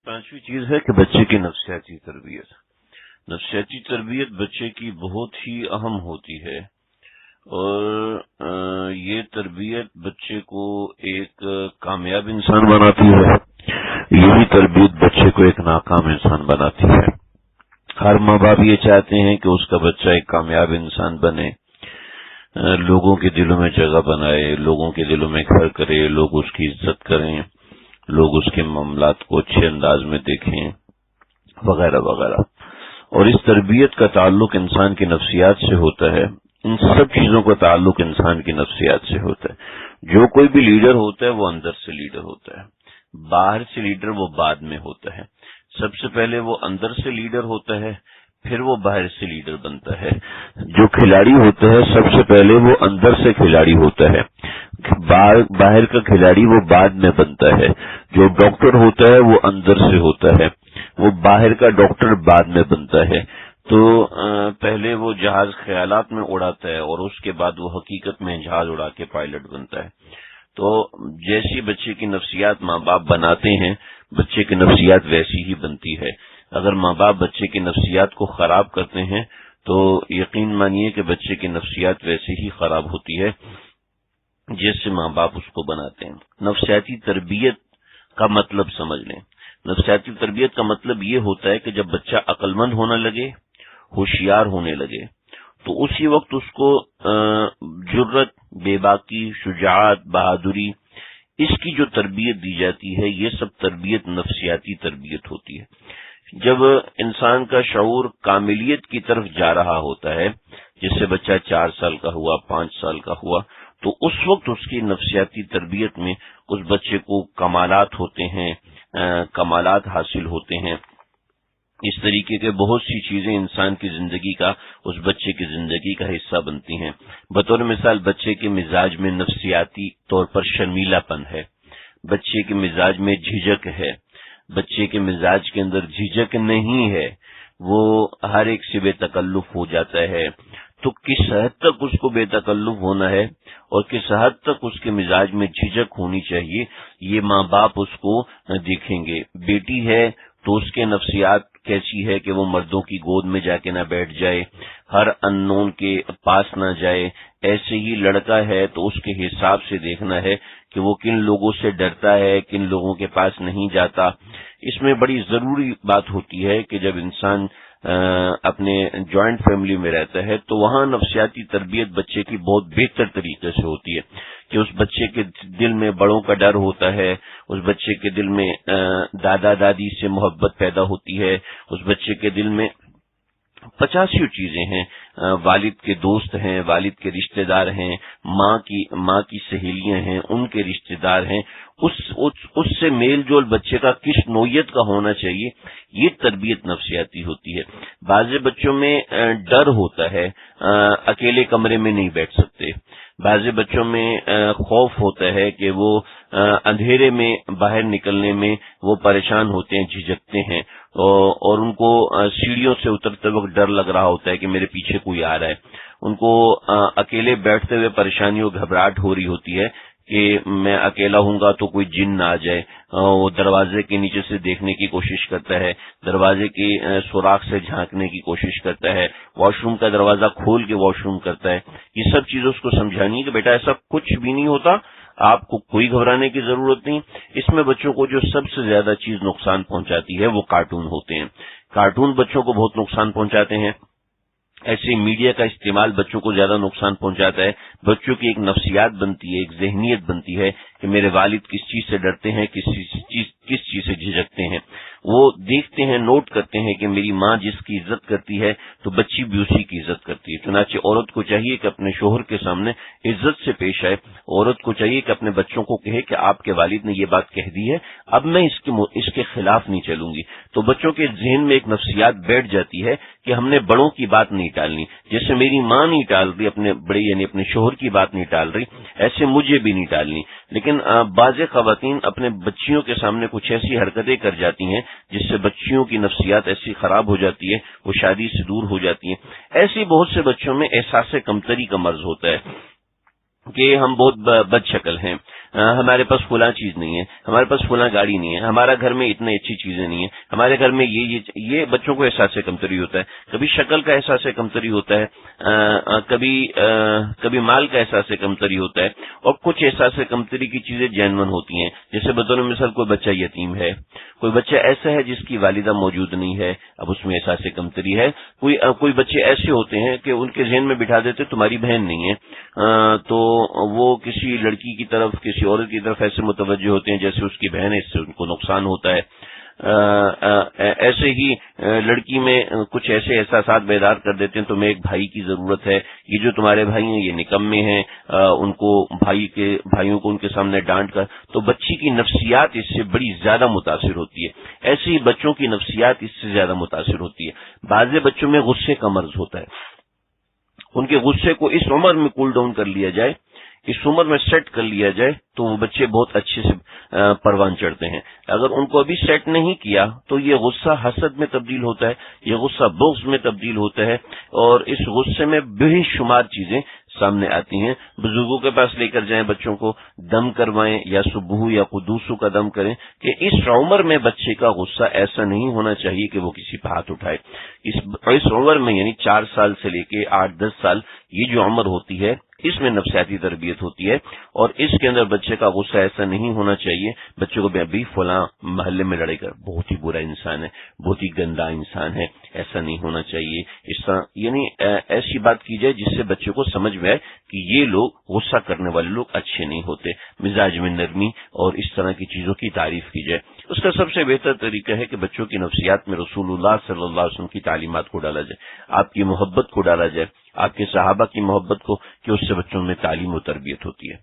پانچویں چیز ہے کہ بچے کی نفسیاتی تربیت. نفسیاتی تربیت بچے کی بہت ہی اہم ہوتی ہے، اور یہ تربیت بچے کو ایک کامیاب انسان بناتی ہے، یہی تربیت بچے کو ایک ناکام انسان بناتی ہے. ہر ماں باپ یہ چاہتے ہیں کہ اس کا بچہ ایک کامیاب انسان بنے، لوگوں کے دلوں میں جگہ بنائے، لوگوں کے دلوں میں گھر کرے، لوگ اس کی عزت کریں، لوگ اس کے معاملات کو اچھے انداز میں دیکھیں، وغیرہ وغیرہ. اور اس تربیت کا تعلق انسان کی نفسیات سے ہوتا ہے. ان سب چیزوں کا تعلق انسان کی نفسیات سے ہوتا ہے. جو کوئی بھی لیڈر ہوتا ہے وہ اندر سے لیڈر ہوتا ہے، باہر سے لیڈر وہ بعد میں ہوتا ہے. سب سے پہلے وہ اندر سے لیڈر ہوتا ہے، پھر وہ باہر سے لیڈر بنتا ہے. جو کھلاڑی ہوتا ہے سب سے پہلے وہ اندر سے کھلاڑی ہوتا ہے، باہر کا کھلاڑی وہ بعد میں بنتا ہے. جو ڈاکٹر ہوتا ہے وہ اندر سے ہوتا ہے، وہ باہر کا ڈاکٹر بعد میں بنتا ہے. تو پہلے وہ جہاز خیالات میں اڑاتا ہے اور اس کے بعد وہ حقیقت میں جہاز اڑا کے پائلٹ بنتا ہے. تو جیسی بچے کی نفسیات ماں باپ بناتے ہیں، بچے کی نفسیات ویسی ہی بنتی ہے. اگر ماں باپ بچے کی نفسیات کو خراب کرتے ہیں تو یقین مانیے کہ بچے کی نفسیات ویسے ہی خراب ہوتی ہے جیسے ماں باپ اس کو بناتے ہیں. نفسیاتی تربیت کا مطلب سمجھ لیں. نفسیاتی تربیت کا مطلب یہ ہوتا ہے کہ جب بچہ عقل مند ہونے لگے، ہوشیار ہونے لگے، تو اسی وقت اس کو جرت، بے باکی، شجاعت، بہادری، اس کی جو تربیت دی جاتی ہے، یہ سب تربیت نفسیاتی تربیت ہوتی ہے. جب انسان کا شعور کاملیت کی طرف جا رہا ہوتا ہے، جس سے بچہ 4 سال کا ہوا، 5 سال کا ہوا، تو اس وقت اس کی نفسیاتی تربیت میں اس بچے کو کمالات ہوتے ہیں، کمالات حاصل ہوتے ہیں. اس طریقے کے بہت سی چیزیں انسان کی زندگی کا، اس بچے کی زندگی کا حصہ بنتی ہیں. بطور مثال بچے کے مزاج میں نفسیاتی طور پر شرمیلا پن ہے، بچے کے مزاج میں جھجک ہے، بچے کے مزاج کے اندر جھجک نہیں ہے، وہ ہر ایک سے بے تکلف ہو جاتا ہے. تو کس حد تک اس کو بے تکلف ہونا ہے اور کس حد تک اس کے مزاج میں جھجک ہونی چاہیے، یہ ماں باپ اس کو دیکھیں گے. بیٹی ہے تو اس کے نفسیات کیسی ہے کہ وہ مردوں کی گود میں جا کے نہ بیٹھ جائے، ہر اننون کے پاس نہ جائے. ایسے ہی لڑکا ہے تو اس کے حساب سے دیکھنا ہے کہ وہ کن لوگوں سے ڈرتا ہے، کن لوگوں کے پاس نہیں جاتا. اس میں بڑی ضروری بات ہوتی ہے کہ جب انسان اپنے جوائنٹ فیملی میں رہتا ہے تو وہاں نفسیاتی تربیت بچے کی بہت بہتر طریقے سے ہوتی ہے کہ اس بچے کے دل میں بڑوں کا ڈر ہوتا ہے، اس بچے کے دل میں دادا دادی سے محبت پیدا ہوتی ہے، اس بچے کے دل میں 85 چیزیں ہیں، والد کے دوست ہیں، والد کے رشتہ دار ہیں، ماں کی سہیلیاں ہیں، ان کے رشتہ دار ہیں. اس سے میل جول بچے کا کس نوعیت کا ہونا چاہیے، یہ تربیت نفسیاتی ہوتی ہے. بعض بچوں میں ڈر ہوتا ہے، اکیلے کمرے میں نہیں بیٹھ سکتے. بعض بچوں میں خوف ہوتا ہے کہ وہ اندھیرے میں باہر نکلنے میں وہ پریشان ہوتے ہیں، جھجکتے ہیں، اور ان کو سیڑھیوں سے اترتے وقت ڈر لگ رہا ہوتا ہے کہ میرے پیچھے کوئی آ رہا ہے. ان کو اکیلے بیٹھتے ہوئے پریشانی اور گھبراہٹ ہو رہی ہوتی ہے کہ میں اکیلا ہوں گا تو کوئی جن نہ آ جائے. وہ دروازے کے نیچے سے دیکھنے کی کوشش کرتا ہے، دروازے کے سوراخ سے جھانکنے کی کوشش کرتا ہے، واش روم کا دروازہ کھول کے واش روم کرتا ہے. یہ سب چیزیں اس کو سمجھانی ہے کہ بیٹا ایسا کچھ بھی نہیں ہوتا، آپ کو کوئی گھبرانے کی ضرورت نہیں. اس میں بچوں کو جو سب سے زیادہ چیز نقصان پہنچاتی ہے وہ کارٹون ہوتے ہیں. کارٹون بچوں کو بہت نقصان پہنچاتے ہیں. ایسے میڈیا کا استعمال بچوں کو زیادہ نقصان پہنچاتا ہے. بچوں کی ایک نفسیات بنتی ہے، ایک ذہنیت بنتی ہے کہ میرے والد کس چیز سے ڈرتے ہیں، کس چیز سے جھجکتے ہیں. وہ دیکھتے ہیں، نوٹ کرتے ہیں کہ میری ماں جس کی عزت کرتی ہے تو بچی بھی اسی کی عزت کرتی ہے. چنانچہ عورت کو چاہیے کہ اپنے شوہر کے سامنے عزت سے پیش آئے. عورت کو چاہیے کہ اپنے بچوں کو کہے کہ آپ کے والد نے یہ بات کہہ دی ہے، اب میں اس کے خلاف نہیں چلوں گی. تو بچوں کے ذہن میں ایک نفسیات بیٹھ جاتی ہے کہ ہم نے بڑوں کی بات نہیں ٹالنی. جیسے میری ماں نہیں ٹال رہی اپنے بڑے یعنی اپنے شوہر کی بات نہیں ٹال رہی، ایسے مجھے بھی نہیں ٹالنی. لیکن بعض خواتین اپنے بچیوں کے سامنے کچھ ایسی حرکتیں کر جاتی ہیں جس سے بچیوں کی نفسیات ایسی خراب ہو جاتی ہے، وہ شادی سے دور ہو جاتی ہیں. ایسی بہت سے بچوں میں احساس کمتری کا مرض ہوتا ہے کہ ہم بہت بد شکل ہیں، ہمارے پاس فلاں چیز نہیں ہے، ہمارے پاس فلاں گاڑی نہیں ہے، ہمارا گھر میں اتنی اچھی چیزیں نہیں ہیں، ہمارے گھر میں یہ بچوں کو احساس کمتری ہوتا ہے، کبھی شکل کا احساس کمتری ہوتا ہے، کبھی مال کا احساس کمتری ہوتا ہے، اور کچھ احساس کمتری کی چیزیں جینون ہوتی ہیں، جیسے بطور مثال کوئی بچہ یتیم ہے، کوئی بچہ ایسا ہے جس کی والدہ موجود نہیں ہے، اب اس میں احساس کمتری ہے، کوئی بچے ایسے ہوتے ہیں کہ ان کے ذہن میں بٹھا دیتے تمہاری بہن نہیں ہے، تو وہ کسی لڑکی کی طرف، کسی عورت کی طرف ایسے متوجہ ہوتے ہیں جیسے اس کی بہن ہے، اس سے ان کو نقصان ہوتا ہے۔ ایسے ہی لڑکی میں کچھ ایسے احساسات بیدار کر دیتے ہیں تمہیں ایک بھائی کی ضرورت ہے، یہ جو تمہارے بھائی ہیں یہ نکمے ہیں، ان کو بھائیوں کو ان کے سامنے ڈانٹ کر، تو بچی کی نفسیات اس سے بڑی زیادہ متاثر ہوتی ہے۔ ایسے ہی بچوں کی نفسیات اس سے زیادہ متاثر ہوتی ہے۔ بعض بچوں میں غصے کا مرض ہوتا ہے، ان کے غصے کو اس عمر میں کول ڈاؤن کر لیا جائے، اس عمر میں سیٹ کر لیا جائے تو وہ بچے بہت اچھے سے پروان چڑھتے ہیں۔ اگر ان کو ابھی سیٹ نہیں کیا تو یہ غصہ حسد میں تبدیل ہوتا ہے، یہ غصہ بغض میں تبدیل ہوتا ہے، اور اس غصے میں بے شمار چیزیں سامنے آتی ہیں۔ بزرگوں کے پاس لے کر جائیں بچوں کو، دم کروائیں یا صبح یا قدوسو کا دم کریں کہ اس عمر میں بچے کا غصہ ایسا نہیں ہونا چاہیے کہ وہ کسی پہ ہاتھ اٹھائے۔ اس عمر میں یعنی 4 سال سے لے کے 8-10 سال یہ جو عمر ہوتی ہے اس میں نفسیاتی تربیت ہوتی ہے، اور اس کے اندر بچے کا غصہ ایسا نہیں ہونا چاہیے بچے کو ابھی فلاں محلے میں لڑے گا بہت ہی برا انسان ہے، بہت ہی گندا انسان ہے، ایسا نہیں ہونا چاہیے۔ اس طرح یعنی ایسی بات کی جائے جس سے بچے کو سمجھ میں آئے کہ یہ لوگ غصہ کرنے والے لوگ اچھے نہیں ہوتے، مزاج میں نرمی اور اس طرح کی چیزوں کی تعریف کی جائے۔ اس کا سب سے بہتر طریقہ ہے کہ بچوں کی نفسیات میں رسول اللہ صلی اللہ علیہ وسلم کی تعلیمات کو ڈالا جائے، آپ کی محبت کو ڈالا جائے، آپ کے صحابہ کی محبت کو، کہ اس سے بچوں میں تعلیم و تربیت ہوتی ہے۔